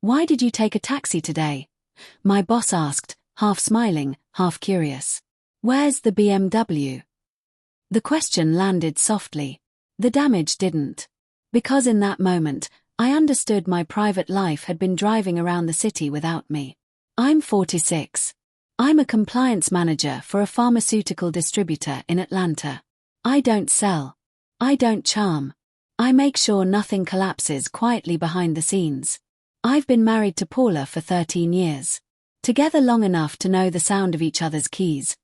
Why did you take a taxi today? My boss asked, half smiling, half curious. Where's the BMW? The question landed softly. The damage didn't. Because in that moment, I understood my private life had been driving around the city without me. I'm 46. I'm a compliance manager for a pharmaceutical distributor in Atlanta. I don't sell. I don't charm. I make sure nothing collapses quietly behind the scenes. I've been married to Paula for 13 years. Together long enough to know the sound of each other's keys.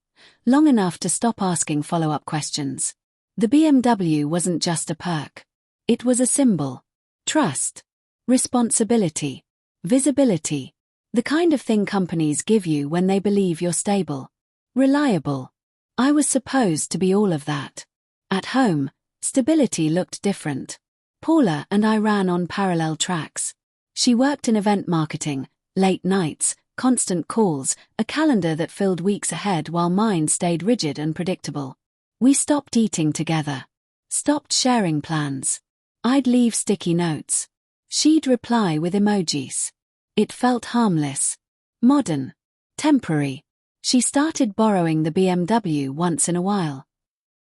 Long enough to stop asking follow-up questions. The BMW wasn't just a perk. It was a symbol. Trust. Responsibility. Visibility. The kind of thing companies give you when they believe you're stable. Reliable. I was supposed to be all of that. At home, stability looked different. Paula and I ran on parallel tracks. She worked in event marketing, late nights, constant calls, a calendar that filled weeks ahead while mine stayed rigid and predictable. We stopped eating together. Stopped sharing plans. I'd leave sticky notes. She'd reply with emojis. It felt harmless. Modern. Temporary. She started borrowing the BMW once in a while.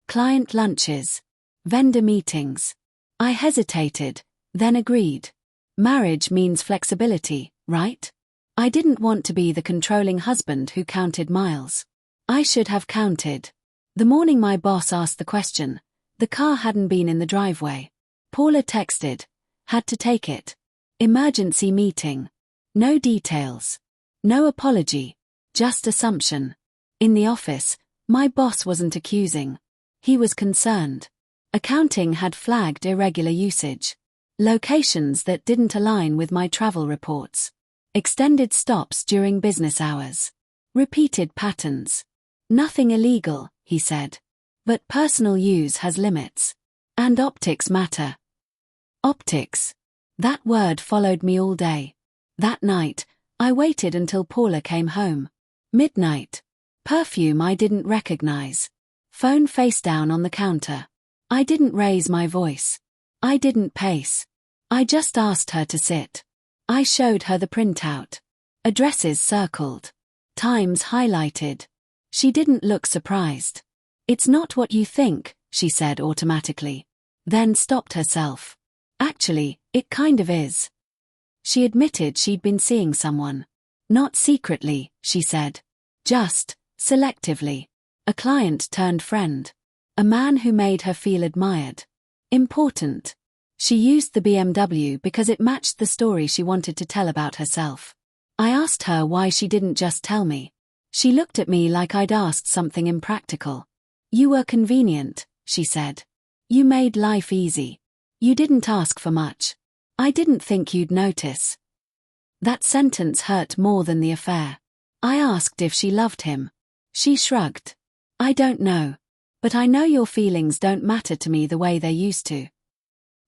Client lunches. Vendor meetings. I hesitated, then agreed. Marriage means flexibility, right? I didn't want to be the controlling husband who counted miles. I should have counted. The morning my boss asked the question, the car hadn't been in the driveway. Paula texted. Had to take it. Emergency meeting. No details. No apology. Just assumption. In the office, my boss wasn't accusing. He was concerned. Accounting had flagged irregular usage. Locations that didn't align with my travel reports. Extended stops during business hours. Repeated patterns. Nothing illegal, he said. But personal use has limits. And optics matter. Optics. That word followed me all day. That night, I waited until Paula came home. Midnight. Perfume I didn't recognize. Phone face down on the counter. I didn't raise my voice. I didn't pace. I just asked her to sit. I showed her the printout. Addresses circled. Times highlighted. She didn't look surprised. It's not what you think, she said automatically. Then stopped herself. Actually, it kind of is. She admitted she'd been seeing someone. Not secretly, she said. Just, selectively. A client turned friend. A man who made her feel admired. Important. She used the BMW because it matched the story she wanted to tell about herself. I asked her why she didn't just tell me. She looked at me like I'd asked something impractical. You were convenient, she said. You made life easy. You didn't ask for much. I didn't think you'd notice. That sentence hurt more than the affair. I asked if she loved him. She shrugged. I don't know. But I know your feelings don't matter to me the way they used to.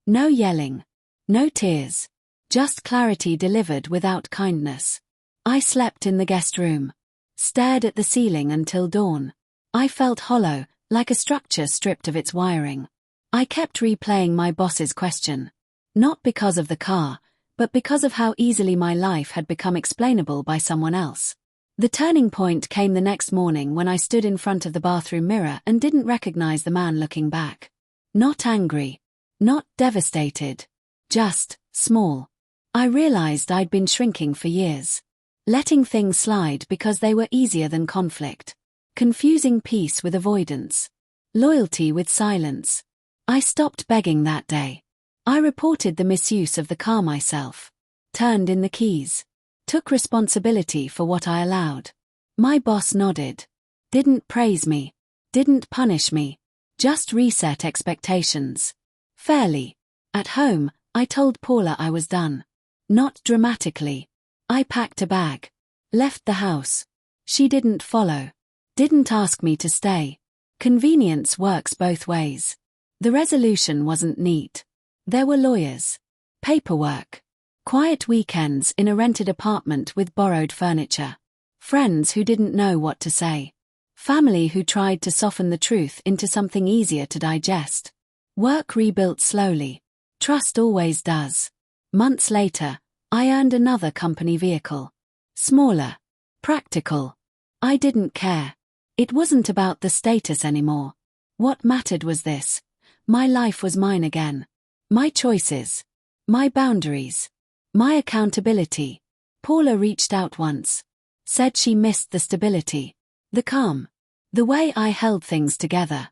No yelling. No tears. Just clarity delivered without kindness. I slept in the guest room. Stared at the ceiling until dawn. I felt hollow, like a structure stripped of its wiring. I kept replaying my boss's question. Not because of the car, but because of how easily my life had become explainable by someone else. The turning point came the next morning when I stood in front of the bathroom mirror and didn't recognize the man looking back. Not angry. Not devastated. Just, small. I realized I'd been shrinking for years. Letting things slide because they were easier than conflict. Confusing peace with avoidance. Loyalty with silence. I stopped begging that day. I reported the misuse of the car myself. Turned in the keys. Took responsibility for what I allowed. My boss nodded. Didn't praise me. Didn't punish me. Just reset expectations. Fairly. At home, I told Paula I was done. Not dramatically. I packed a bag. Left the house. She didn't follow. Didn't ask me to stay. Convenience works both ways. The resolution wasn't neat. There were lawyers. Paperwork. Quiet weekends in a rented apartment with borrowed furniture. Friends who didn't know what to say. Family who tried to soften the truth into something easier to digest. Work rebuilt slowly. Trust always does. Months later, I earned another company vehicle. Smaller. Practical. I didn't care. It wasn't about the status anymore. What mattered was this. My life was mine again. My choices. My boundaries. My accountability. Paula reached out once. Said she missed the stability. The calm. The way I held things together.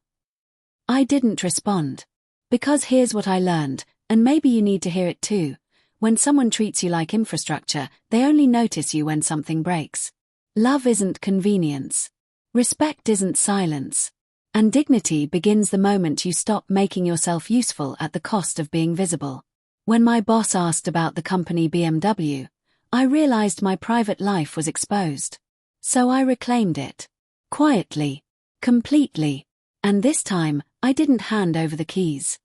I didn't respond. Because here's what I learned, and maybe you need to hear it too. When someone treats you like infrastructure, they only notice you when something breaks. Love isn't convenience. Respect isn't silence. And dignity begins the moment you stop making yourself useful at the cost of being visible. When my boss asked about the company BMW, I realized my private life was exposed. So I reclaimed it. Quietly. Completely. And this time, I didn't hand over the keys.